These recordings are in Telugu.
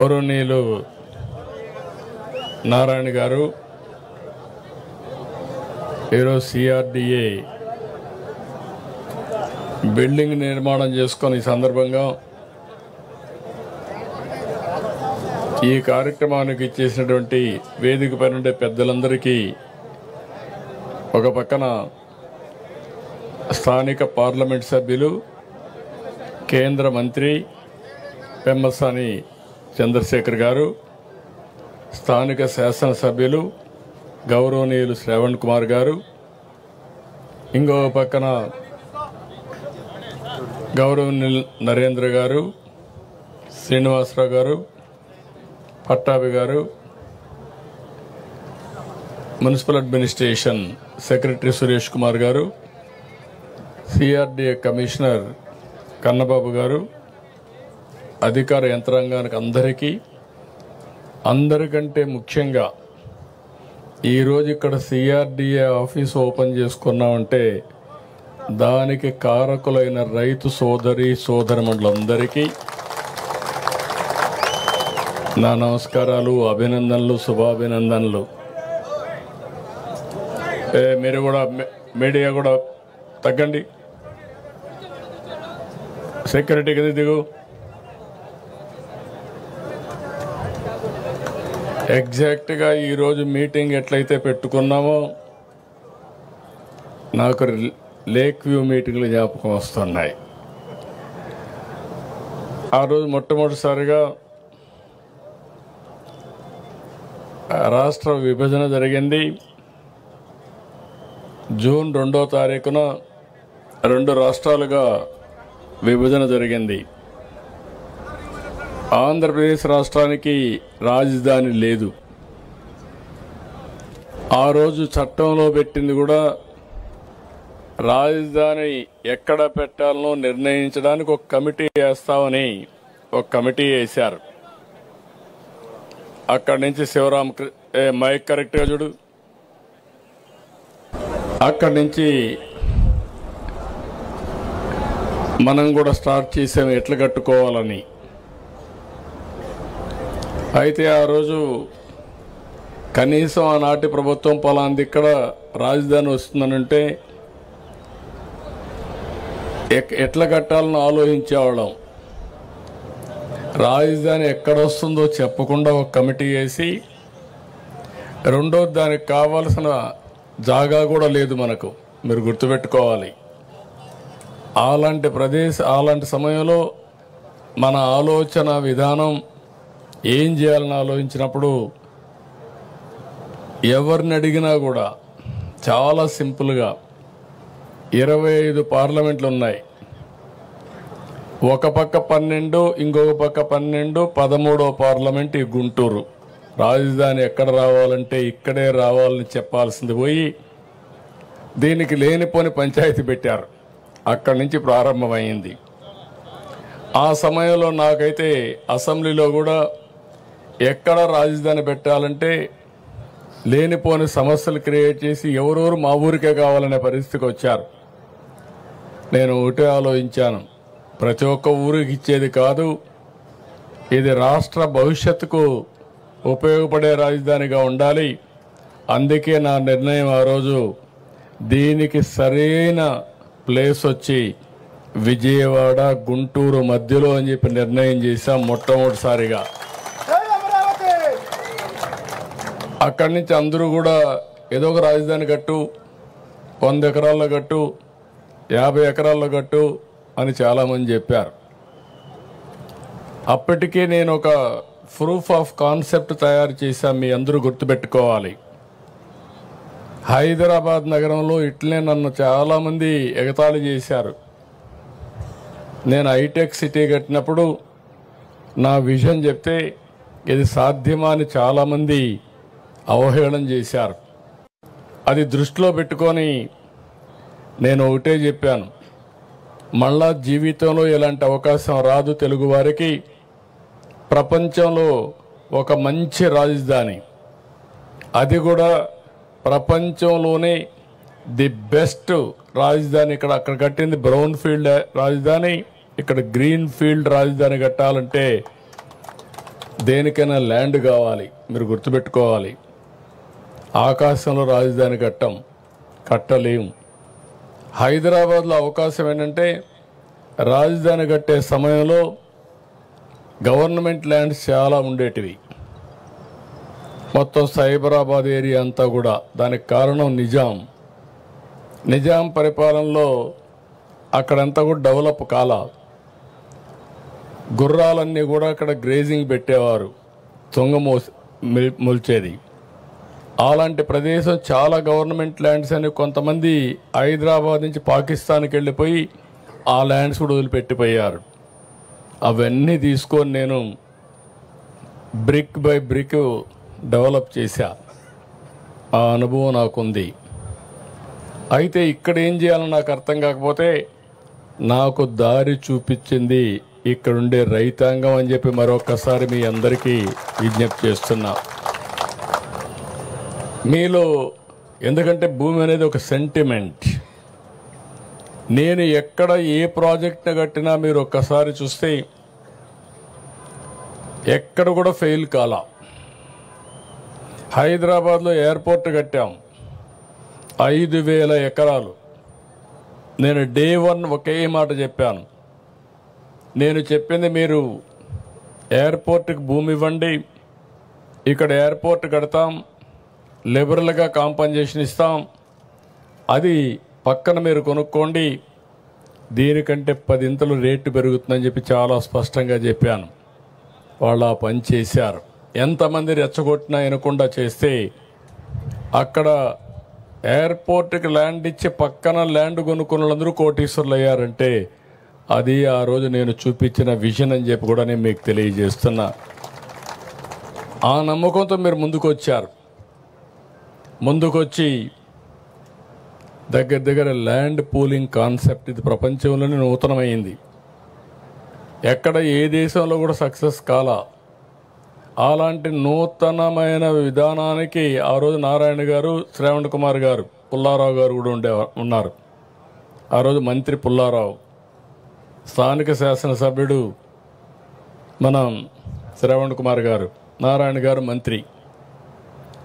గౌరవనీయులు నారాయణ గారు ఈరోజు సిఆర్డిఏ బిల్డింగ్ నిర్మాణం చేసుకొని ఈ సందర్భంగా ఈ కార్యక్రమానికి ఇచ్చేసినటువంటి వేదిక పైన ఉండే పెద్దలందరికీ ఒక పక్కన స్థానిక పార్లమెంట్ సభ్యులు కేంద్ర మంత్రి పెమ్మసాని చంద్రశేఖర్ గారు, స్థానిక శాసనసభ్యులు గౌరవనీయులు శ్రవణ్ కుమార్ గారు, ఇంకో పక్కన గౌరవనీయులు నరేంద్ర గారు, శ్రీనివాసరావు గారు, పట్టాభి గారు, municipal administration secretary Suresh Kumar గారు, సిఆర్డిఏ కమిషనర్ కన్నబాబు గారు, అధికార యంత్రాంగానికి అందరికంటే ముఖ్యంగా ఈరోజు ఇక్కడ సిఆర్డిఏ ఆఫీస్ ఓపెన్ చేసుకున్నామంటే దానికి కారకులైన రైతు సోదరి సోదరిమణులందరికీ నా నమస్కారాలు, అభినందనలు, శుభాభినందనలు. మీరు కూడా మీడియా కూడా తగ్గండి, సెక్యూరిటీ కదా దిగు. ఎగ్జాక్ట్గా ఈరోజు మీటింగ్ ఎట్లయితే పెట్టుకున్నామో నాకు లేక్ వ్యూ మీటింగ్లు జ్ఞాపకం వస్తున్నాయి. ఆ రోజు మొట్టమొదటిసారిగా రాష్ట్ర విభజన జరిగింది. జూన్ 2వ తారీఖున 2 రాష్ట్రాలుగా విభజన జరిగింది. ఆంధ్రప్రదేశ్ రాష్ట్రానికి రాజధాని లేదు. ఆ రోజు చట్టంలో పెట్టింది కూడా రాజధాని ఎక్కడ పెట్టాలనో నిర్ణయించడానికి ఒక కమిటీ వేస్తామని ఒక కమిటీ వేశారు. అక్కడి నుంచి శివరామ మైక్ కరెక్ట్గా చూడు, అక్కడి నుంచి మనం కూడా స్టార్ట్ చేసాము ఎట్లా కట్టుకోవాలని. అయితే ఆ రోజు కనీసం ఆనాటి ప్రభుత్వం పలాంది ఇక్కడ రాజధాని వస్తుందనంటే ఎట్లా కట్టాలని ఆలోచించేవాళ్ళం. రాజధాని ఎక్కడ వస్తుందో చెప్పకుండా ఒక కమిటీ వేసి, రెండోది దానికి కావాల్సిన జాగా కూడా లేదు మనకు, మీరు గుర్తుపెట్టుకోవాలి. అలాంటి సమయంలో మన ఆలోచన విధానం ఏం చేయాలని ఆలోచించినప్పుడు ఎవరిని అడిగినా కూడా చాలా సింపుల్గా 25 పార్లమెంట్లు ఉన్నాయి. ఒక పక్క 12, ఇంకొక పక్క 12, 13వ పార్లమెంట్ ఈ గుంటూరు. రాజధాని ఎక్కడ రావాలంటే ఇక్కడే రావాలని చెప్పాల్సింది పోయి దీనికి లేనిపోని పంచాయతీ పెట్టారు. అక్కడి నుంచి ప్రారంభమైంది. ఆ సమయంలో నాకైతే అసెంబ్లీలో కూడా ఎక్కడ రాజధాని పెట్టాలంటే లేనిపోని సమస్యలు క్రియేట్ చేసి ఎవరెవరు మా ఊరికే కావాలనే పరిస్థితికి వచ్చారు. నేను ఒకటే ఆలోచించాను, ప్రతి ఒక్క ఊరికి ఇచ్చేది కాదు, ఇది రాష్ట్ర భవిష్యత్తుకు ఉపయోగపడే రాజధానిగా ఉండాలి. అందుకే నా నిర్ణయం ఆ రోజు దీనికి సరైన ప్లేస్ వచ్చి విజయవాడ గుంటూరు మధ్యలో అని చెప్పి నిర్ణయం చేశాం మొట్టమొదటిసారిగా. అక్కడి నుంచి అందరూ కూడా ఏదో ఒక రాజధాని కట్టు, 100 ఎకరాల్లో కట్టు, 50 ఎకరాల్లో కట్టు అని చాలామంది చెప్పారు. అప్పటికే నేను ఒక ప్రూఫ్ ఆఫ్ కాన్సెప్ట్ తయారు చేశాను, మీ అందరూ గుర్తుపెట్టుకోవాలి. హైదరాబాద్ నగరంలో ఇట్లనే నన్ను చాలామంది ఎగతాళి చేశారు. నేను హైటెక్ సిటీ కట్టినప్పుడు నా విజన్ చెప్తే ఇది సాధ్యమా అని చాలామంది అవహేళన చేశారు. అది దృష్టిలో పెట్టుకొని నేను ఒకటే చెప్పాను, మళ్ళా జీవితంలో ఎలాంటి అవకాశం రాదు తెలుగు వారికి. ప్రపంచంలో ఒక మంచి రాజధాని, అది కూడా ప్రపంచంలోనే ది బెస్ట్ రాజధాని అక్కడ కట్టింది బ్రౌన్ ఫీల్డ్ రాజధాని, ఇక్కడ గ్రీన్ ఫీల్డ్ రాజధాని కట్టాలంటే దేనికైనా ల్యాండ్ కావాలి, మీరు గుర్తుపెట్టుకోవాలి. ఆకాశంలో రాజధాని కట్టలేము. హైదరాబాద్లో అవకాశం ఏంటంటే రాజధాని కట్టే సమయంలో గవర్నమెంట్ ల్యాండ్స్ చాలా ఉండేటివి. మొత్తం సైబరాబాద్ ఏరియా అంతా కూడా. దానికి కారణం నిజాం పరిపాలనలో అక్కడంతా కూడా డెవలప్ కాల. గుర్రాలన్నీ కూడా అక్కడ గ్రేజింగ్ పెట్టేవారు, మొల్చేది. అలాంటి ప్రదేశం చాలా గవర్నమెంట్ ల్యాండ్స్ అని కొంతమంది హైదరాబాద్ నుంచి పాకిస్తాన్కి వెళ్ళిపోయి ఆ ల్యాండ్స్ కూడా వదిలిపెట్టిపోయారు. అవన్నీ తీసుకొని నేను బ్రిక్ బై బ్రిక్ డెవలప్ చేశా. ఆ అనుభవం నాకుంది. అయితే ఇక్కడ ఏం చేయాలో నాకు అర్థం కాకపోతే నాకు దారి చూపించింది ఇక్కడుండే రైతాంగం అని చెప్పి మరొకసారి మీ అందరికీ విజ్ఞప్తి చేస్తున్నా. మీలో ఎందుకంటే భూమి అనేది ఒక సెంటిమెంట్. నేను ఎక్కడ ఏ ప్రాజెక్ట్ని కట్టినా మీరు ఒక్కసారి చూస్తే ఎక్కడ కూడా ఫెయిల్ కాలా. హైదరాబాద్లో ఎయిర్పోర్ట్ కట్టాం, 5,000 ఎకరాలు. నేను డే 1 ఒకే మాట చెప్పాను. నేను చెప్పింది మీరు ఎయిర్పోర్ట్కి భూమి ఇవ్వండి, ఇక్కడ ఎయిర్పోర్ట్ కడతాం, లిబరల్గా కాంపన్సేషన్ ఇస్తాం, అది పక్కన మీరు కొనుక్కోండి, దీనికంటే 10 ఇంతలు రేటు పెరుగుతుందని చెప్పి చాలా స్పష్టంగా చెప్పాను. వాళ్ళు ఆ పని చేశారు. ఎంతమంది రెచ్చగొట్టినా వినకుండా చేస్తే అక్కడ ఎయిర్పోర్ట్కి ల్యాండ్ ఇచ్చి పక్కన ల్యాండ్ కొనుక్కున్న వాళ్ళందరూ కోటీశ్వరులు అయ్యారంటే అది ఆ రోజు నేను చూపించిన విజన్ అని చెప్పి కూడా నేను మీకు తెలియజేస్తున్నా. ఆ నమ్మకంతో మీరు ముందుకొచ్చి దగ్గర ల్యాండ్ పూలింగ్ కాన్సెప్ట్ ఇది ప్రపంచంలోనే నూతనమైంది. ఎక్కడ ఏ దేశంలో కూడా సక్సెస్ కాలా. అలాంటి నూతనమైన విధానానికి ఆ రోజు నారాయణ గారు, శ్రావణ్ కుమార్ గారు, పుల్లారావు గారు కూడా ఉన్నారు. ఆ రోజు మంత్రి పుల్లారావు, స్థానిక శాసనసభ్యుడు మన శ్రావణ్ కుమార్ గారు, నారాయణ గారు మంత్రి.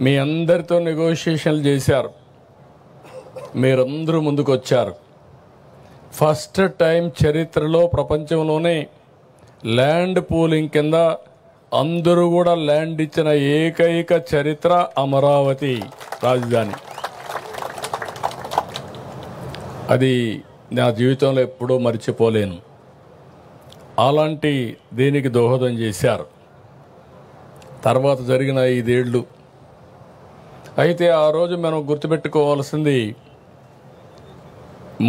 మీ అందరితో నెగోషియేషన్లు చేశారు, మీరందరూ ముందుకు వచ్చారు. ఫస్ట్ టైం చరిత్రలో ప్రపంచంలోనే ల్యాండ్ పూలింగ్ కింద అందరూ కూడా ల్యాండ్ ఇచ్చిన ఏకైక చరిత్ర అమరావతి రాజధాని. అది నా జీవితంలో ఎప్పుడూ మర్చిపోలేను. అలాంటి దీనికి దోహదం చేశారు. తర్వాత జరిగిన 5 ఏళ్ళు. అయితే ఆ రోజు మనం గుర్తుపెట్టుకోవాల్సింది,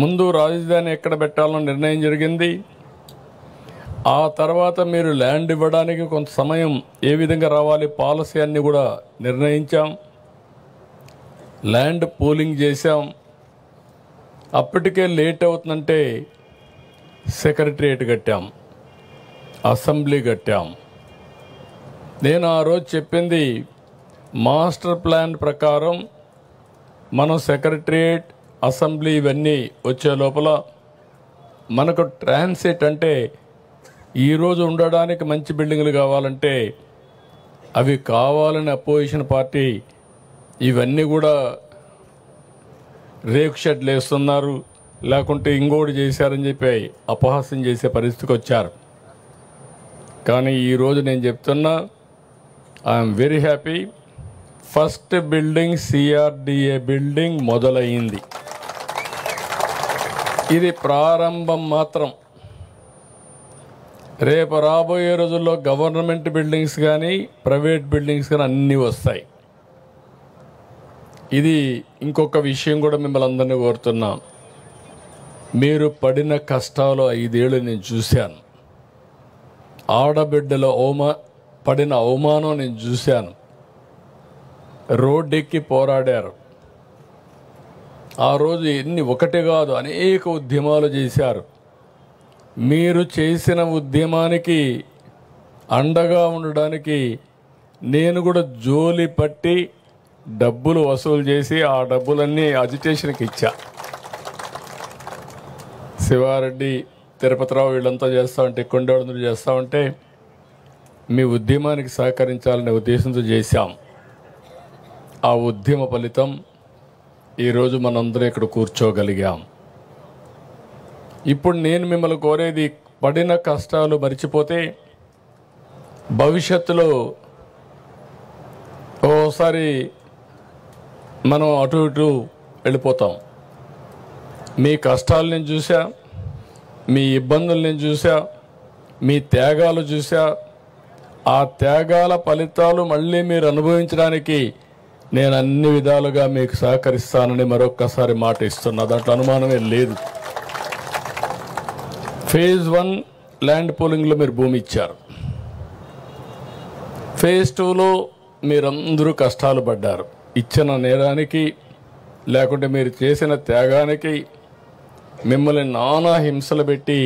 ముందు రాజధాని ఎక్కడ పెట్టాలని నిర్ణయం జరిగింది. ఆ తర్వాత మీరు ల్యాండ్ ఇవ్వడానికి కొంత సమయం ఏ విధంగా రావాలి పాలసీ అన్ని కూడా నిర్ణయించాం. ల్యాండ్ పూలింగ్ చేశాం. అప్పటికే లేట్ అవుతుందంటే సెక్రటరియట్ కట్టాం, అసెంబ్లీ కట్టాం. నేను ఆ రోజు చెప్పింది మాస్టర్ ప్లాన్ ప్రకారం మనం సెక్రటరియట్, అసెంబ్లీ ఇవన్నీ వచ్చే లోపల మనకు ట్రాన్సిట్ అంటే ఈరోజు ఉండడానికి మంచి బిల్డింగులు కావాలంటే అవి కావాలని అపోజిషన్ పార్టీ ఇవన్నీ కూడా రేకు షెడ్లు వేస్తున్నారు, లేకుంటే ఇంకోటి చేశారని చెప్పి అపహాస్యం చేసే పరిస్థితికి వచ్చారు. కానీ ఈరోజు నేను చెప్తున్నా, I'm very happy. First building CRDA building మొదలైంది. ఇది ప్రారంభం మాత్రం. రేపు రాబోయే రోజుల్లో గవర్నమెంట్ బిల్డింగ్స్ కానీ ప్రైవేట్ బిల్డింగ్స్ కానీ అన్నీ వస్తాయి. ఇది ఇంకొక విషయం కూడా మిమ్మల్ని అందరినీ కోరుతున్నాం. మీరు పడిన కష్టాలు 5 ఏళ్ళు నేను చూశాను. ఆడబిడ్డల పడిన అవమానం నేను చూశాను. రోడ్డెక్కి పోరాడారు. ఆ రోజు ఒకటి కాదు అనేక ఉద్యమాలు చేశారు. మీరు చేసిన ఉద్యమానికి అండగా ఉండడానికి నేను కూడా జోలి పట్టి డబ్బులు వసూలు చేసి ఆ డబ్బులన్నీ అజిటేషన్కి ఇచ్చా. శివారెడ్డి, తిరుపతిరావు వీళ్ళంతా చేస్తూ ఉంటే, కొండేవాళ్ళందరూ చేస్తూ ఉంటే మీ ఉద్యమానికి సహకరించాలనే ఉద్దేశంతో చేశాం. ఆ ఉద్యమ ఫలితం ఈరోజు మనందరం ఇక్కడ కూర్చోగలిగాం. ఇప్పుడు నేను మిమ్మల్ని కోరేది, పడిన కష్టాలు మర్చిపోతే భవిష్యత్తులో ఓసారి మనం అటు ఇటు వెళ్ళిపోతాం. మీ కష్టాలు నేను చూసా, మీ ఇబ్బందులు నేను చూసా, మీ త్యాగాలు చూసా. ఆ త్యాగాల ఫలితాలు మళ్ళీ మీరు అనుభవించడానికి నేను అన్ని విధాలుగా మీకు సహకరిస్తానని మరొక్కసారి మాట ఇస్తున్నా. దాంట్లో అనుమానమే లేదు. ఫేజ్ 1 ల్యాండ్ పూలింగ్లో మీరు భూమి ఇచ్చారు. ఫేజ్ 2లో మీరందరూ కష్టాలు పడ్డారు. ఇచ్చిన నేరానికి, లేకుంటే మీరు చేసిన త్యాగానికి మిమ్మల్ని నానా హింసలు పెట్టి,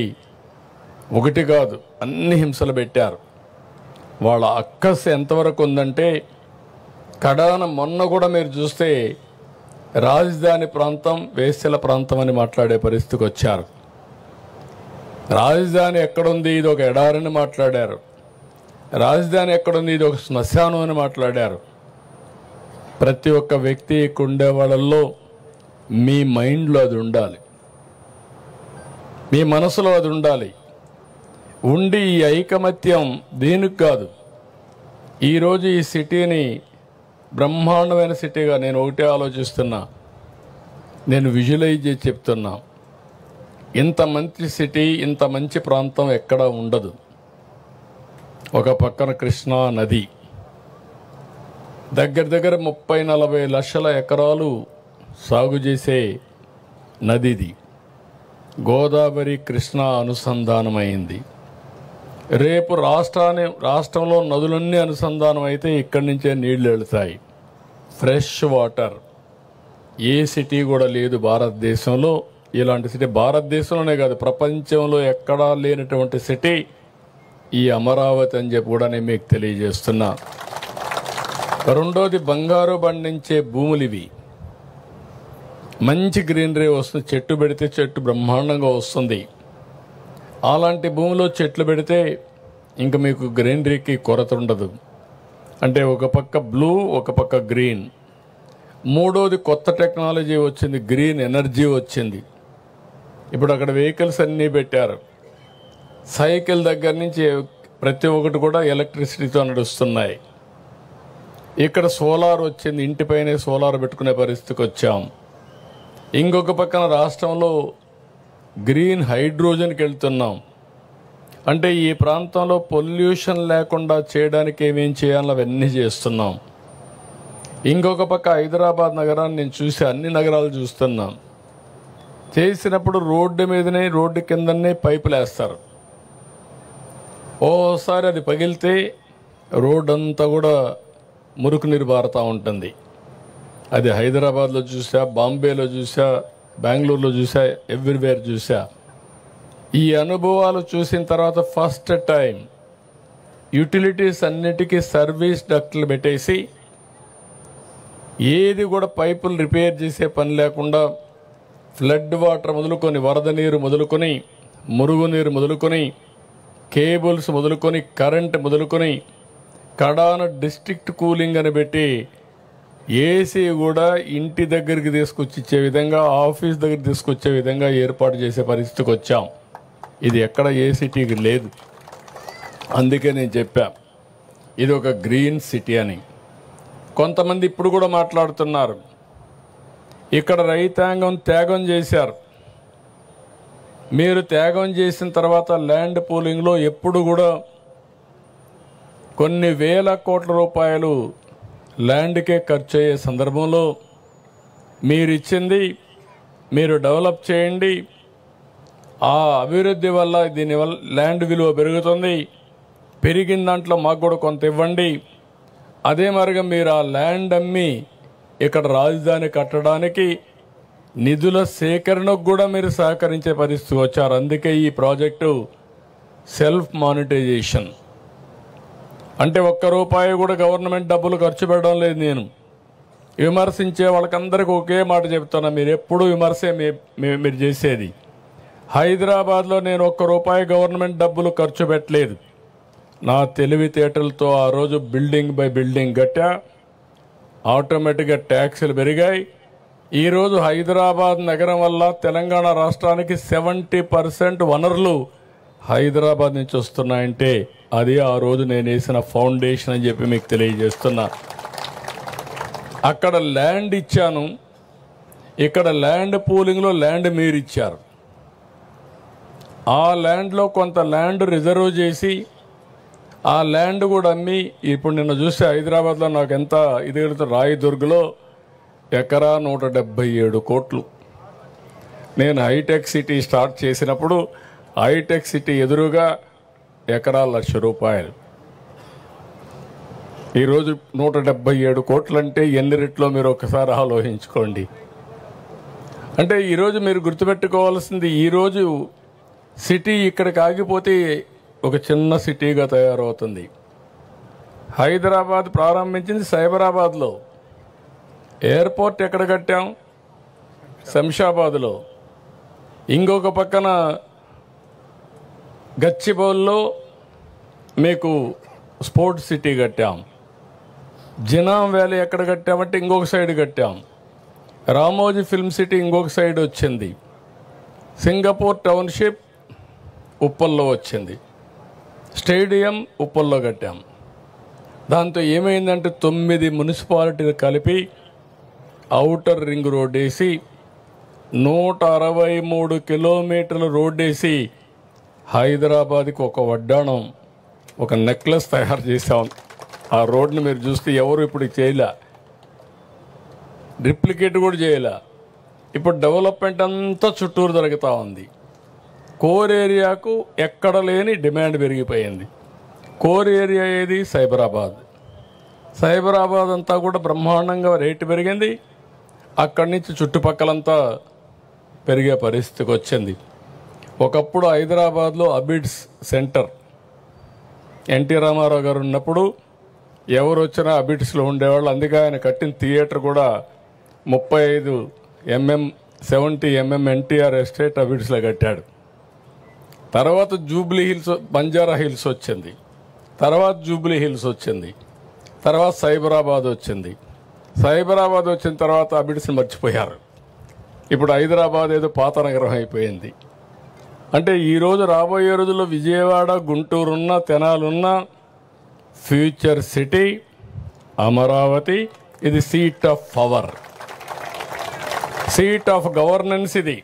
ఒకటి కాదు అన్ని హింసలు పెట్టారు. వాళ్ళ అక్కస్ ఎంతవరకు ఉందంటే, కడాన మొన్న కూడా మీరు చూస్తే రాజధాని ప్రాంతం వేశ్యల ప్రాంతం అని మాట్లాడే పరిస్థితికి వచ్చారు. రాజధాని ఎక్కడుంది, ఇది ఒక ఎడారని మాట్లాడారు. రాజధాని ఎక్కడుంది, ఇది ఒక శ్మశానం అని మాట్లాడారు. ప్రతి ఒక్క వ్యక్తి ఉండే వాళ్ళల్లో మీ మైండ్లో అది ఉండాలి, మీ మనసులో అది ఉండాలి. ఉండి ఈ ఐకమత్యం దేనికి కాదు. ఈరోజు ఈ సిటీని బ్రహ్మాండమైన సిటీగా నేను ఒకటే ఆలోచిస్తున్నా, నేను విజువలైజ్ చేసి చెప్తున్నా. ఇంత మంచి సిటీ, ఇంత మంచి ప్రాంతం ఎక్కడా ఉండదు. ఒక పక్కన కృష్ణా నది, దగ్గర దగ్గర 30-40 లక్షల ఎకరాలు సాగు చేసే నదిది. గోదావరి కృష్ణా అనుసంధానమైంది. రేపు రాష్ట్రంలో నదులన్నీ అనుసంధానం అయితే ఇక్కడి నుంచే నీళ్లు వెళతాయి. Fresh water. ఏ సిటీ కూడా లేదు భారతదేశంలో ఇలాంటి సిటీ. భారతదేశంలోనే కాదు, ప్రపంచంలో ఎక్కడా లేనటువంటి సిటీ ఈ అమరావతి అని చెప్పి కూడా నేను మీకు తెలియజేస్తున్నా. రెండోది, బంగారు పండించే భూములు ఇవి. మంచి గ్రీనరీ వస్తుంది. చెట్టు పెడితే చెట్టు బ్రహ్మాండంగా వస్తుంది. అలాంటి భూమిలో చెట్లు పెడితే ఇంక మీకు గ్రీనరీకి కొరత ఉండదు. అంటే ఒక పక్క బ్లూ, ఒక పక్క గ్రీన్. మూడోది, కొత్త టెక్నాలజీ వచ్చింది, గ్రీన్ ఎనర్జీ వచ్చింది. ఇప్పుడు అక్కడ వెహికల్స్ అన్నీ పెట్టారు. సైకిల్ దగ్గర నుంచి ప్రతి ఒక్కటి కూడా ఎలక్ట్రిసిటీతో నడుస్తున్నాయి. ఇక్కడ సోలార్ వచ్చింది, ఇంటిపైనే సోలార్ పెట్టుకునే పరిస్థితికి వచ్చాం. ఇంకొక పక్కన రాష్ట్రంలో గ్రీన్ హైడ్రోజన్కి వెళ్తున్నాం. అంటే ఈ ప్రాంతంలో పొల్యూషన్ లేకుండా చేయడానికి ఏమేం చేయాలో అవన్నీ చేస్తున్నాం. ఇంకొక పక్క హైదరాబాద్ నగరాన్ని నేను చూసి, అన్ని నగరాలు చూస్తున్నాం. చేసినప్పుడు రోడ్డు మీదనే, రోడ్డు కిందనే పైపులు వేస్తారు. ఓసారి అది పగిలితే రోడ్డు అంతా కూడా మురికి నీరు బారుతూ ఉంటుంది. అది హైదరాబాద్లో చూసా, బాంబేలో చూసా, బెంగళూరులో చూసా, ఎవ్రీవేర్ చూసా. ఈ అనుభవాలు చూసిన తర్వాత ఫస్ట్ టైం యూటిలిటీస్ అన్నిటికీ సర్వీస్ డక్ట్లు పెట్టేసి, ఏది కూడా పైపులు రిపేర్ చేసే పని లేకుండా ఫ్లడ్ వాటర్ మొదలుకొని, వరద నీరు మొదలుకొని, మురుగునీరు మొదలుకొని, కేబుల్స్ మొదలుకొని, కరెంట్ మొదలుకొని, కడాన డిస్ట్రిక్ట్ కూలింగ్ అని పెట్టి ఏసీ కూడా ఇంటి దగ్గరికి తీసుకొచ్చి ఇచ్చే విధంగా, ఆఫీస్ దగ్గర తీసుకొచ్చే విధంగా ఏర్పాటు చేసే పరిస్థితికి వచ్చాం. ఇది ఎక్కడ ఏ సిటీకి లేదు. అందుకే నేను చెప్పా ఇది ఒక గ్రీన్ సిటీ అని. కొంతమంది ఇప్పుడు కూడా మాట్లాడుతున్నారు, ఇక్కడ రైతాంగం త్యాగం చేశారు. మీరు త్యాగం చేసిన తర్వాత ల్యాండ్ పూలింగ్లో ఎప్పుడు కూడా కొన్ని వేల కోట్ల రూపాయలు ల్యాండ్కే ఖర్చు అయ్యే సందర్భంలో మీరు ఇచ్చింది మీరు డెవలప్ చేయండి, ఆ అభివృద్ధి వల్ల దీనివల్ల ల్యాండ్ విలువ పెరుగుతుంది, పెరిగిన దాంట్లో మాకు కూడా కొంత ఇవ్వండి. అదే మరిగా మీరు ఆ ల్యాండ్ అమ్మి ఇక్కడ రాజధాని కట్టడానికి నిధుల సేకరణకు కూడా మీరు సహకరించే పరిస్థితి వచ్చారు. అందుకే ఈ ప్రాజెక్టు సెల్ఫ్ మానిటైజేషన్. అంటే ₹1 కూడా గవర్నమెంట్ డబ్బులు ఖర్చు పెట్టడం లేదు. నేను విమర్శించే వాళ్ళకందరికీ ఒకే మాట చెప్తున్నా, మీరు ఎప్పుడూ విమర్శే మీరు చేసేది. హైదరాబాద్లో నేను ₹1 గవర్నమెంట్ డబ్బులు ఖర్చు పెట్టలేదు. నా తెలివితేటలతో ఆ రోజు బిల్డింగ్ బై బిల్డింగ్ కట్టా. ఆటోమేటిక్గా ట్యాక్సులు పెరిగాయి. ఈరోజు హైదరాబాద్ నగరం వల్ల తెలంగాణ రాష్ట్రానికి 70% వనరులు హైదరాబాద్ నుంచి వస్తున్నాయంటే అది ఆ రోజు నేను వేసిన ఫౌండేషన్ అని చెప్పి మీకు తెలియజేస్తున్నా. అక్కడ ల్యాండ్ ఇచ్చాను, ఇక్కడ ల్యాండ్ పూలింగ్లో ల్యాండ్ మీరు ఇచ్చారు. ఆ ల్యాండ్లో కొంత ల్యాండ్ రిజర్వ్ చేసి ఆ ల్యాండ్ కూడా అమ్మి ఇప్పుడు నిన్న చూస్తే హైదరాబాద్లో నాకు ఎంత ఇది రాయదుర్గ్లో ఎకరా 177 కోట్లు. నేను హైటెక్ సిటీ స్టార్ట్ చేసినప్పుడు హైటెక్ సిటీ ఎదురుగా ఎకరా 1,00,000 రూపాయలు. ఈరోజు 177 కోట్లు అంటే ఎన్ని రెట్లో మీరు ఒకసారి ఆలోచించుకోండి. అంటే ఈరోజు మీరు గుర్తుపెట్టుకోవాల్సింది, ఈరోజు సిటీ ఇక్కడికి ఆగిపోతే ఒక చిన్న సిటీగా తయారవుతుంది. హైదరాబాద్ ప్రారంభించింది సైబరాబాద్లో. ఎయిర్పోర్ట్ ఎక్కడ కట్టాం? శంషాబాద్లో. ఇంకొక పక్కన గచ్చిబౌల్లో మీకు స్పోర్ట్స్ సిటీ కట్టాం. జినాం వ్యాలీ ఎక్కడ కట్టామంటే ఇంకొక సైడ్ కట్టాం. రామోజీ ఫిల్మ్ సిటీ ఇంకొక సైడ్ వచ్చింది. సింగపూర్ టౌన్షిప్ ఉప్పల్లో వచ్చింది. స్టేడియం ఉప్పల్లో కట్టాం. దాంతో ఏమైందంటే 9 మున్సిపాలిటీలు కలిపి ఔటర్ రింగ్ రోడ్ వేసి 163 కిలోమీటర్ల రోడ్ వేసి హైదరాబాద్కి ఒక వడ్డాణం, ఒక నెక్లెస్ తయారు చేసాం. ఆ రోడ్ని మీరు చూస్తే ఎవరు ఇప్పుడు చేయలే, రిప్లికేట్ కూడా చేయలే. ఇప్పుడు డెవలప్మెంట్ అంతా చుట్టూరు జరుగుతూ ఉంది. కోర్ ఏరియాకు ఎక్కడ లేని డిమాండ్ పెరిగిపోయింది. కోర్ ఏరియా ఏది? సైబరాబాద్. సైబరాబాద్ అంతా కూడా బ్రహ్మాండంగా రేటు పెరిగింది. అక్కడి నుంచి చుట్టుపక్కలంతా పెరిగే పరిస్థితికి వచ్చింది. ఒకప్పుడు హైదరాబాద్లో అబిడ్స్ సెంటర్ ఎన్టీ రామారావు గారు ఉన్నప్పుడు ఎవరు వచ్చినా అబిడ్స్లో ఉండేవాళ్ళు. అందుకే ఆయన కట్టిన థియేటర్ కూడా 35 mm 70 mm ఎన్టీఆర్ ఎస్టేట్ అబిడ్స్లో కట్టాడు. తర్వాత జూబ్లీ హిల్స్, బంజారా హిల్స్ వచ్చింది. తర్వాత జూబ్లీ హిల్స్ వచ్చింది. తర్వాత సైబరాబాద్ వచ్చింది. సైబరాబాద్ వచ్చిన తర్వాత అబిడ్స్ని మర్చిపోయారు. ఇప్పుడు హైదరాబాద్ ఏదో పాత నగరం అయిపోయింది. అంటే ఈరోజు రాబోయే రోజుల్లో విజయవాడ, గుంటూరున్న, తెనాలున్న ఫ్యూచర్ సిటీ అమరావతి. ఇది seat of power, seat of governance. ఇది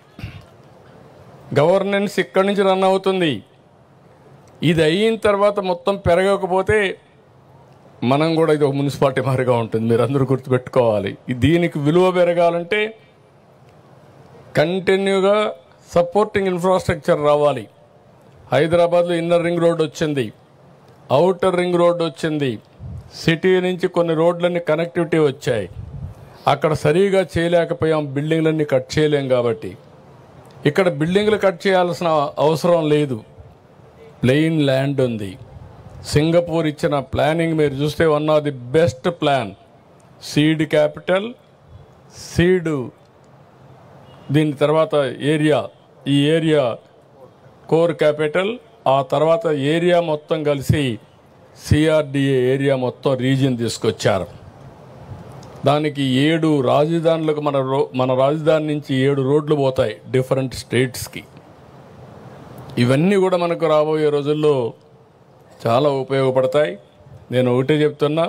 గవర్నెన్స్ ఇక్కడి నుంచి రన్ అవుతుంది. ఇది అయిన తర్వాత మొత్తం పెరగకపోతే మనం కూడా ఇది ఒక మున్సిపాలిటీ మారిగా ఉంటుంది. మీరు అందరూ గుర్తుపెట్టుకోవాలి. దీనికి విలువ పెరగాలంటే కంటిన్యూగా సపోర్టింగ్ ఇన్ఫ్రాస్ట్రక్చర్ రావాలి. హైదరాబాద్లో ఇన్నర్ రింగ్ రోడ్ వచ్చింది, అవుటర్ రింగ్ రోడ్ వచ్చింది. సిటీ నుంచి కొన్ని రోడ్లన్నీ కనెక్టివిటీ వచ్చాయి. అక్కడ సరిగా చేయలేకపోయాం, బిల్డింగ్లన్నీ కట్ చేయలేం. కాబట్టి ఇక్కడ బిల్డింగ్లు కట్ చేయాల్సిన అవసరం లేదు. ప్లెయిన్ ల్యాండ్ ఉంది. సింగపూర్ ఇచ్చిన ప్లానింగ్ మీరు చూస్తే one of the best plan. Seed capital, seed, దీని తర్వాత ఏరియా, ఈ ఏరియా కోర్ క్యాపిటల్, ఆ తర్వాత ఏరియా మొత్తం కలిసి సిఆర్డిఏ ఏరియా మొత్తం రీజియన్ తీసుకొచ్చారు. దానికి 7 రాజధానులకు మన రాజధాని నుంచి 7 రోడ్లు పోతాయి డిఫరెంట్ స్టేట్స్కి. ఇవన్నీ కూడా మనకు రాబోయే రోజుల్లో చాలా ఉపయోగపడతాయి. నేను ఒకటే చెప్తున్నా,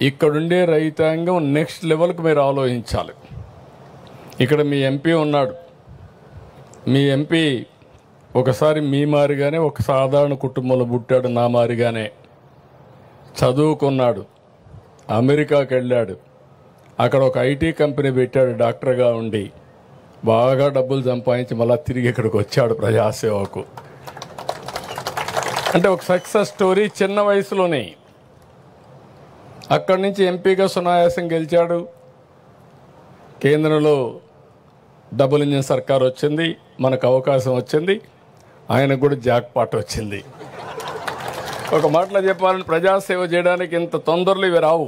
ఇక్కడుండే రైతాంగం నెక్స్ట్ లెవెల్కి మీరు ఆలోచించాలి. ఇక్కడ మీ ఎంపీ ఉన్నాడు. మీ ఎంపీ ఒకసారి మీ మారిగానే ఒక సాధారణ కుటుంబంలో పుట్టాడు, నా మారిగానే చదువుకున్నాడు, అమెరికాకి వెళ్ళాడు, అక్కడ ఒక ఐటీ కంపెనీ పెట్టాడు డాక్టర్గా ఉండి, బాగా డబ్బులు సంపాదించి మళ్ళీ తిరిగి ఇక్కడికి వచ్చాడు ప్రజాసేవకు. అంటే ఒక సక్సెస్ స్టోరీ. చిన్న వయసులోనే అక్కడి నుంచి ఎంపీగా సునాయాసం గెలిచాడు. కేంద్రంలో డబుల్ ఇంజిన్ సర్కార్ వచ్చింది, మనకు అవకాశం వచ్చింది, ఆయనకు కూడా జాక్పాట్ వచ్చింది. ఒక మాటలో చెప్పాలని ప్రజాసేవ చేయడానికి ఇంత తొందరలు ఇవి రావు.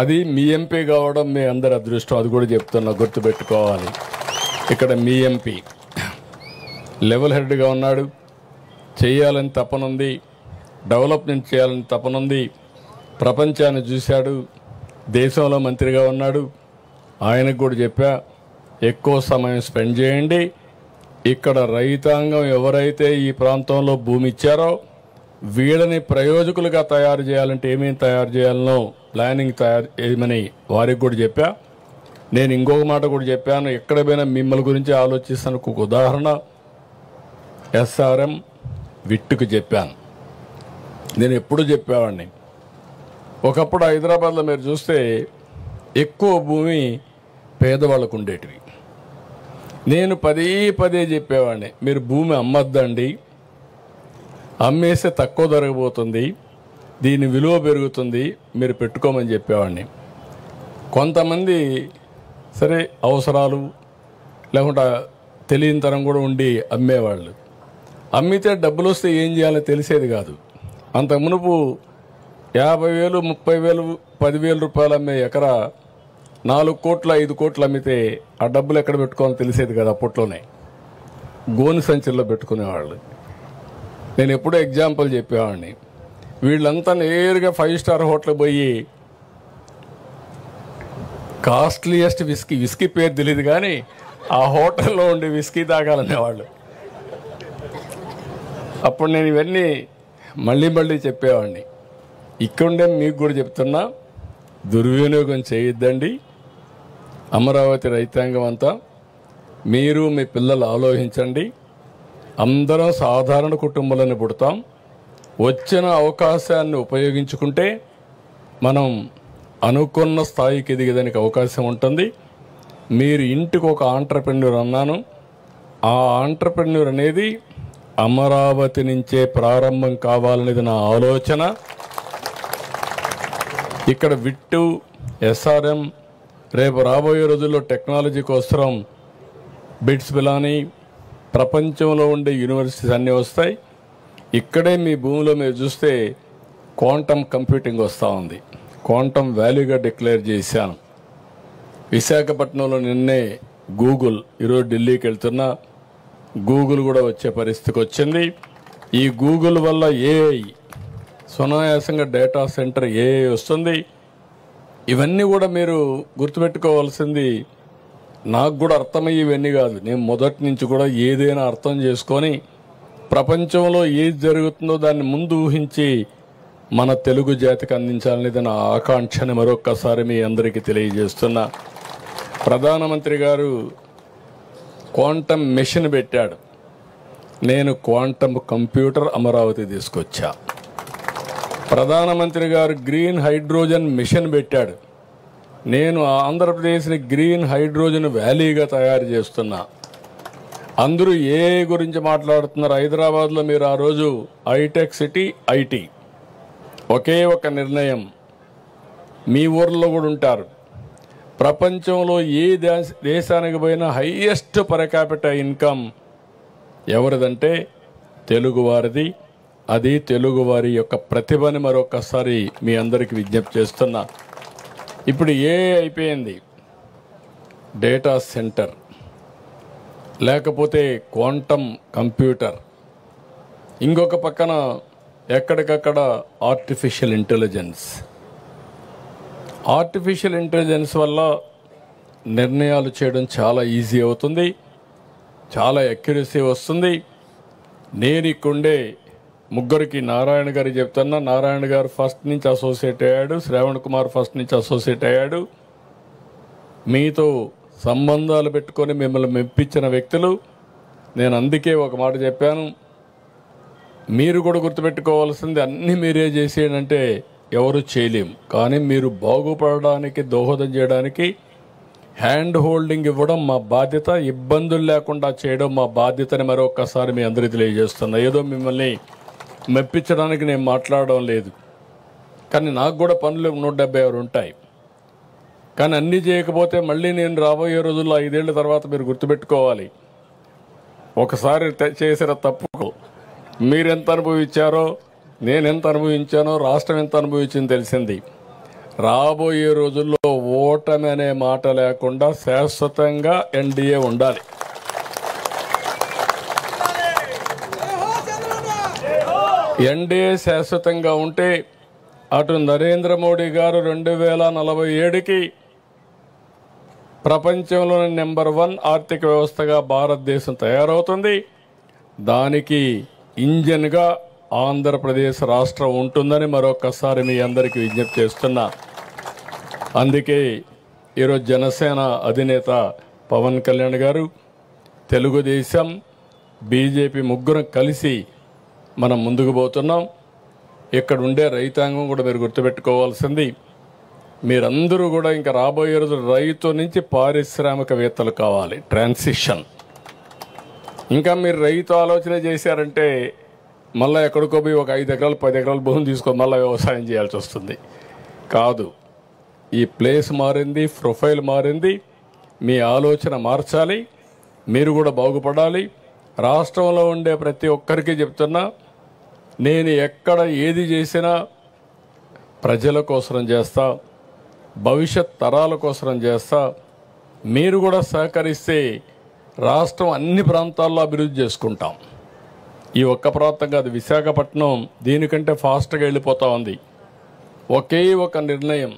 అది మీ ఎంపీ కావడం మీ అందరి అదృష్టం. అది కూడా చెప్తున్నా, గుర్తుపెట్టుకోవాలి. ఇక్కడ మీ ఎంపీ లెవెల్ హెడ్గా ఉన్నాడు, చేయాలని తపనుంది, డెవలప్మెంట్ చేయాలని తపనుంది. ప్రపంచాన్ని చూశాడు, దేశంలో మంత్రిగా ఉన్నాడు. ఆయనకు కూడా చెప్పా, ఎక్కువ సమయం స్పెండ్ చేయండి. ఇక్కడ రైతాంగం ఎవరైతే ఈ ప్రాంతంలో భూమి ఇచ్చారో వీళ్ళని ప్రయోజకులుగా తయారు చేయాలంటే ఏమేమి తయారు చేయాలనో ప్లానింగ్ తయారు చేయమని వారికి కూడా చెప్పా. నేను ఇంకొక మాట కూడా చెప్పాను, ఎక్కడ పోయినా మిమ్మల్ని గురించి ఆలోచిస్తాను. ఒక ఉదాహరణ SRM విట్టుకు చెప్పాను. నేను ఎప్పుడు చెప్పేవాడిని, ఒకప్పుడు హైదరాబాద్లో మీరు చూస్తే ఎక్కువ భూమి పేదవాళ్ళకు ఉండేటివి. నేను పదే చెప్పేవాడిని, మీరు భూమి అమ్మద్దండి, అమ్మేస్తే తక్కువ ధరగబోతుంది, దీని విలువ పెరుగుతుంది, మీరు పెట్టుకోమని చెప్పేవాడిని. కొంతమంది సరే అవసరాలు లేకుండా తెలియని తరం కూడా ఉండి అమ్మేవాళ్ళు. అమ్మితే డబ్బులు వస్తే ఏం చేయాలో తెలిసేది కాదు. అంత మునుపు 50,000, 30,000, 10,000 రూపాయలు అమ్మే ఎకరా 4 కోట్లు 5 కోట్లు అమ్మితే ఆ డబ్బులు ఎక్కడ పెట్టుకోవాలో తెలిసేది కదా. అప్పట్లోనే గోను సంచుల్లో పెట్టుకునేవాళ్ళు. నేను ఎప్పుడూ ఎగ్జాంపుల్ చెప్పేవాడిని, వీళ్ళంతా నేరుగా 5 స్టార్ హోటల్ పోయి కాస్ట్లీయెస్ట్ విస్కీ పేరు తెలియదు కానీ ఆ హోటల్లో ఉండి విస్కీ తాగాలనేవాళ్ళు. అప్పుడు నేను ఇవన్నీ మళ్ళీ చెప్పేవాడిని. ఇక్కడే మీకు కూడా చెప్తున్నా, దుర్వినియోగం చేయొద్దండి. అమరావతి రైతాంగం అంతా మీరు మీ పిల్లలు ఆలోచించండి. అందరం సాధారణ కుటుంబాలను పుడతాం. వచ్చిన అవకాశాన్ని ఉపయోగించుకుంటే మనం అనుకున్న స్థాయికి ఎదిగేదానికి అవకాశం ఉంటుంది. మీరు ఇంటికి ఒక ఆంట్రప్రెన్యూర్ అన్నాను. ఆ ఆంట్రప్రెన్యూర్ అనేది అమరావతి నుంచే ప్రారంభం కావాలనేది నా ఆలోచన. ఇక్కడ విట్టు, SRM, రేపు రాబోయే రోజుల్లో టెక్నాలజీ కోసం బిట్స్ పిలాని ప్రపంచంలో ఉండే యూనివర్సిటీస్ అన్నీ వస్తాయి. ఇక్కడే మీ భూమిలో మీరు చూస్తే క్వాంటమ్ కంప్యూటింగ్ వస్తూ ఉంది. క్వాంటమ్ వాల్యూగా డిక్లేర్ చేశాను. విశాఖపట్నంలో నిన్నే గూగుల్, ఈరోజు ఢిల్లీకి వెళ్తున్నా, గూగుల్ కూడా వచ్చే పరిస్థితికి వచ్చింది. ఈ గూగుల్ వల్ల AI సునాయాసంగా డేటా సెంటర్ AI వస్తుంది. ఇవన్నీ కూడా మీరు గుర్తుపెట్టుకోవాల్సింది. నాకు కూడా అర్థమయ్యి ఇవన్నీ కాదు, నేను మొదటి నుంచి కూడా ఏదైనా అర్థం చేసుకొని ప్రపంచంలో ఏది జరుగుతుందో దాన్ని ముందు ఊహించి మన తెలుగు జాతికి అందించాలనేది నా ఆకాంక్షని మరొక్కసారి మీ అందరికీ తెలియజేస్తున్నా. ప్రధానమంత్రి గారు క్వాంటమ్ మెషిన్ పెట్టాడు, నేను క్వాంటమ్ కంప్యూటర్ అమరావతి తీసుకొచ్చా. ప్రధానమంత్రి గారు గ్రీన్ హైడ్రోజన్ మిషన్ పెట్టాడు, నేను ఆంధ్రప్రదేశ్ని గ్రీన్ హైడ్రోజన్ వ్యాలీగా తయారు చేస్తున్నా. అందరూ ఏ గురించి మాట్లాడుతున్నారు? హైదరాబాద్లో మీరు ఆ రోజు హైటెక్ సిటీ, IT ఒకే ఒక నిర్ణయం, మీ ఊర్లో కూడా ఉంటారు. ప్రపంచంలో ఏ దేశానికి పోయినా హైయెస్ట్ పర్ క్యాపిటల్ ఇన్కమ్ ఎవరిదంటే తెలుగువారిది. అది తెలుగువారి యొక్క ప్రతిభని మరొకసారి మీ అందరికీ విజ్ఞప్తి చేస్తున్నా. ఇప్పుడు అయిపోయింది, డేటా సెంటర్ లేకపోతే క్వాంటమ్ కంప్యూటర్, ఇంకొక పక్కన ఎక్కడికక్కడ ఆర్టిఫిషియల్ ఇంటెలిజెన్స్ వల్ల నిర్ణయాలు చేయడం చాలా ఈజీ అవుతుంది, చాలా అక్యురసీ వస్తుంది. నేను ఇక్కడే ముగ్గురికి నారాయణ గారికి చెప్తున్నా, నారాయణ గారు ఫస్ట్ నుంచి అసోసియేట్ అయ్యాడు, శ్రావణ్ కుమార్ ఫస్ట్ నుంచి అసోసియేట్ అయ్యాడు. మీతో సంబంధాలు పెట్టుకొని మిమ్మల్ని మెప్పించిన వ్యక్తులు. నేను అందుకే ఒక మాట చెప్పాను, మీరు కూడా గుర్తుపెట్టుకోవాల్సింది, అన్నీ మీరే చేసేయంటే ఎవరు చేయలేం, కానీ మీరు బాగుపడడానికి దోహదం చేయడానికి హ్యాండ్ హోల్డింగ్ ఇవ్వడం మా బాధ్యత, ఇబ్బందులు లేకుండా చేయడం మా బాధ్యతని మరొకసారి మీ అందరికీ తెలియజేస్తున్నా. ఏదో మిమ్మల్ని మెప్పించడానికి నేను మాట్లాడడం లేదు, కానీ నాకు కూడా పనులు 176 ఉంటాయి. కానీ అన్నీ చేయకపోతే మళ్ళీ నేను రాబోయే రోజుల్లో 5 ఏళ్ల తర్వాత మీరు గుర్తుపెట్టుకోవాలి, ఒకసారి చేసిన తప్పుకు మీరెంత అనుభవించారో, నేనెంత అనుభవించానో, రాష్ట్రం ఎంత అనుభవించింది తెలిసింది. రాబోయే రోజుల్లో ఓటమి అనే మాట లేకుండా శాశ్వతంగా NDA ఉండాలి. ఎన్డీఏ శాశ్వతంగా ఉంటే అటు నరేంద్ర మోడీ గారు 2047కి ప్రపంచంలోని నెంబర్ 1 ఆర్థిక వ్యవస్థగా భారతదేశం తయారవుతుంది. దానికి ఇంజన్గా ఆంధ్రప్రదేశ్ రాష్ట్రం ఉంటుందని మరొకసారి మీ అందరికీ విజ్ఞప్తి చేస్తున్నా. అందుకే ఈరోజు జనసేన అధినేత పవన్ కళ్యాణ్ గారు, తెలుగుదేశం, బీజేపీ ముగ్గురం కలిసి మనం ముందుకు పోతున్నాం. ఇక్కడ ఉండే రైతాంగం కూడా మీరు గుర్తుపెట్టుకోవాల్సింది, మీరందరూ కూడా ఇంకా రాబోయే రోజు రైతు నుంచి పారిశ్రామికవేత్తలు కావాలి. ట్రాన్సిషన్. ఇంకా మీరు రైతు ఆలోచన చేశారంటే మళ్ళీ ఎక్కడికో పోయి ఒక 5 ఎకరాలు 10 ఎకరాలు భూమి తీసుకొని మళ్ళీ వ్యవసాయం చేయాల్సి వస్తుంది. కాదు, ఈ ప్లేస్ మారింది, ప్రొఫైల్ మారింది. మీ ఆలోచన మార్చాలి, మీరు కూడా బాగుపడాలి. రాష్ట్రంలో ఉండే ప్రతి ఒక్కరికి చెప్తున్నా, నేను ఎక్కడ ఏది చేసినా ప్రజల కోసం చేస్తా, భవిష్యత్ తరాల కోసం చేస్తా. మీరు కూడా సహకరిస్తే రాష్ట్రం అన్ని ప్రాంతాల్లో అభివృద్ధి చేసుకుంటాం. ఈ ఒక్క ప్రాంతం కాదు, విశాఖపట్నం దీనికంటే ఫాస్ట్గా వెళ్ళిపోతూ ఉంది. ఒకే ఒక నిర్ణయం,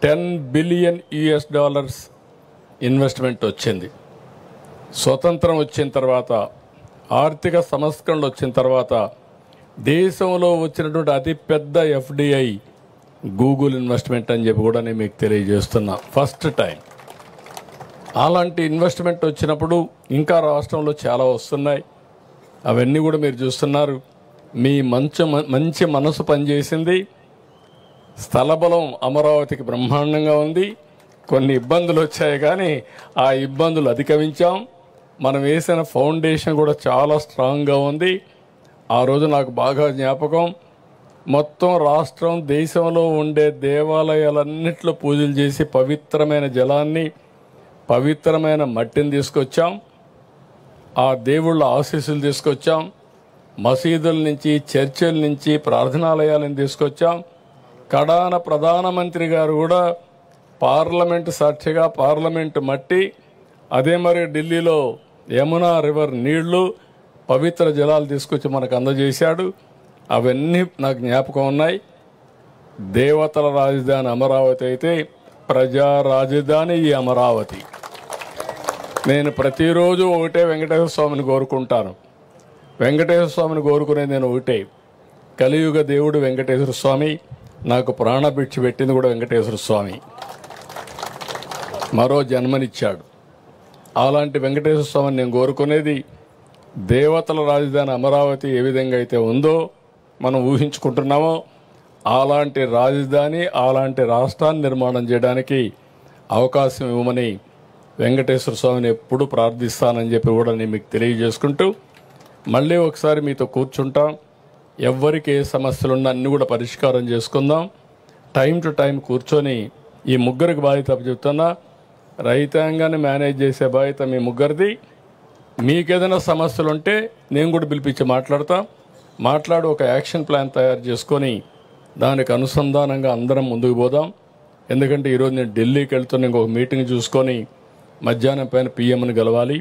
$10 బిలియన్ ఇన్వెస్ట్మెంట్ వచ్చింది. స్వతంత్రం వచ్చిన తర్వాత, ఆర్థిక సంస్కరణలు వచ్చిన తర్వాత దేశంలో వచ్చినటువంటి అతిపెద్ద ఎఫ్డిఐ గూగుల్ ఇన్వెస్ట్మెంట్ అని చెప్పి కూడా నేను మీకు తెలియజేస్తున్నా. ఫస్ట్ టైం అలాంటి ఇన్వెస్ట్మెంట్ వచ్చినప్పుడు ఇంకా రాష్ట్రంలో చాలా వస్తున్నాయి. అవన్నీ కూడా మీరు చూస్తున్నారు. మీ మంచి మనసు పనిచేసింది. స్థలబలం అమరావతికి బ్రహ్మాండంగా ఉంది. కొన్ని ఇబ్బందులు వచ్చాయి, కానీ ఆ ఇబ్బందులు అధిగమించాం. మనం వేసిన ఫౌండేషన్ కూడా చాలా స్ట్రాంగ్గా ఉంది. ఆ రోజు నాకు బాగా జ్ఞాపకం, మొత్తం రాష్ట్రం దేశంలో ఉండే దేవాలయాలన్నింటిలో పూజలు చేసి పవిత్రమైన జలాన్ని, పవిత్రమైన మట్టిని తీసుకొచ్చాం. ఆ దేవుళ్ళ ఆశీస్సులు తీసుకొచ్చాం. మసీదుల నుంచి, చర్చిల నుంచి ప్రార్థనాలయాలను తీసుకొచ్చాం. కడాన ప్రధానమంత్రి గారు కూడా పార్లమెంటు సాక్షిగా పార్లమెంటు మట్టి, అదే మరి ఢిల్లీలో యమునా రివర్ నీళ్లు, పవిత్ర జలాలు తీసుకొచ్చి మనకు అందజేశాడు. అవన్నీ నాకు జ్ఞాపకం ఉన్నాయి. దేవతల రాజధాని అమరావతి అయితే ప్రజా రాజధాని ఈ అమరావతి. నేను ప్రతిరోజు ఒకటే వెంకటేశ్వర స్వామిని కోరుకుంటాను. వెంకటేశ్వర స్వామిని కోరుకునేది నేను ఒకటే, కలియుగ దేవుడు వెంకటేశ్వర స్వామి. నాకు ప్రాణభిక్ష పెట్టింది కూడా వెంకటేశ్వర స్వామి. మరో జన్మనిచ్చాడు. అలాంటి వెంకటేశ్వర స్వామిని నేను కోరుకునేది. దేవతల రాజధాని అమరావతి ఏ విధంగా అయితే ఉందో మనం ఊహించుకుంటున్నామో అలాంటి రాజధాని, అలాంటి రాష్ట్రాన్ని నిర్మాణం చేయడానికి అవకాశం ఇవ్వమని వెంకటేశ్వర స్వామిని ఎప్పుడూ ప్రార్థిస్తానని చెప్పి కూడా నేను మీకు తెలియజేసుకుంటూ, మళ్ళీ ఒకసారి మీతో కూర్చుంటాం. ఎవరికి ఏ సమస్యలున్నా అన్నీ కూడా పరిష్కారం చేసుకుందాం. టైం టు టైం కూర్చొని ఈ ముగ్గురికి బాధ్యత చెప్తున్నా. రైతాంగాన్ని మేనేజ్ చేసే బాధ్యత మీ ముగ్గురిది. మీకేదైనా సమస్యలు ఉంటే నేను కూడా పిలిపించి మాట్లాడి ఒక యాక్షన్ ప్లాన్ తయారు చేసుకొని దానికి అనుసంధానంగా అందరం ముందుకు పోదాం. ఎందుకంటే ఈరోజు నేను ఢిల్లీకి వెళ్తున్న ఇంకొక మీటింగ్ చూసుకొని మధ్యాహ్నం పైన పిఎంని గెలవాలి.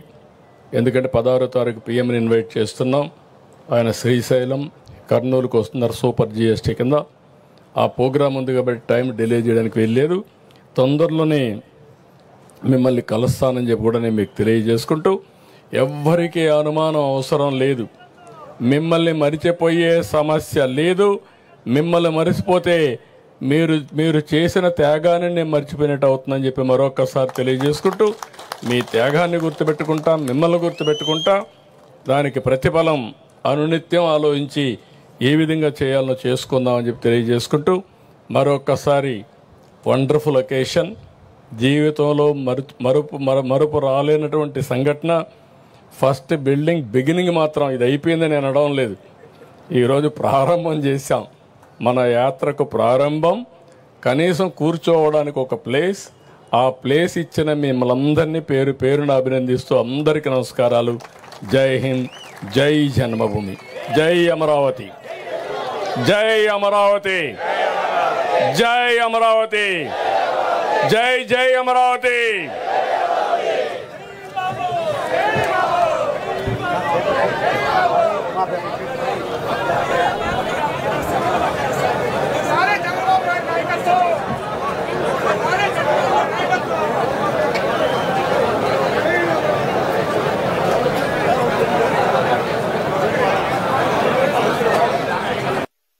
ఎందుకంటే 16వ తారీఖు పిఎంని ఇన్వైట్ చేస్తున్నాం. ఆయన శ్రీశైలం, కర్నూలుకు వస్తున్నారు సూపర్ జిఎస్టీ కింద. ఆ ప్రోగ్రాం ఉంది కాబట్టి టైం డిలే చేయడానికి వెళ్ళలేదు. తొందరలోనే మిమ్మల్ని కలుస్తానని చెప్పి కూడా నేను మీకు తెలియజేసుకుంటూ, ఎవ్వరికీ అనుమానం అవసరం లేదు. మిమ్మల్ని మరిచిపోయే సమస్య లేదు. మిమ్మల్ని మరిచిపోతే మీరు చేసిన త్యాగాన్ని నేను మర్చిపోయినట్టు అవుతుందని చెప్పి మరొకసారి తెలియజేసుకుంటూ, మీ త్యాగాన్ని గుర్తుపెట్టుకుంటా, మిమ్మల్ని గుర్తుపెట్టుకుంటా, దానికి ప్రతిఫలం అనునిత్యం ఆలోచించి ఏ విధంగా చేయాలో చేసుకుందామని చెప్పి తెలియజేసుకుంటూ, మరొకసారి వండర్ఫుల్ అకేషన్. జీవితంలో మరుపు రాలేనటువంటి సంఘటన. ఫస్ట్ బిగినింగ్ మాత్రం ఇది అయిపోయిందని నేను అనడం లేదు. ఈరోజు ప్రారంభం చేశాం. మన యాత్రకు ప్రారంభం. కనీసం కూర్చోవడానికి ఒక ప్లేస్, ఆ ప్లేస్ ఇచ్చిన మిమ్మల్ందరినీ పేరు పేరున అభినందిస్తూ అందరికీ నమస్కారాలు. జై హింద్, జై జన్మభూమి, జై అమరావతి, జై అమరావతి, జై అమరావతి, జై జై అమరావతి.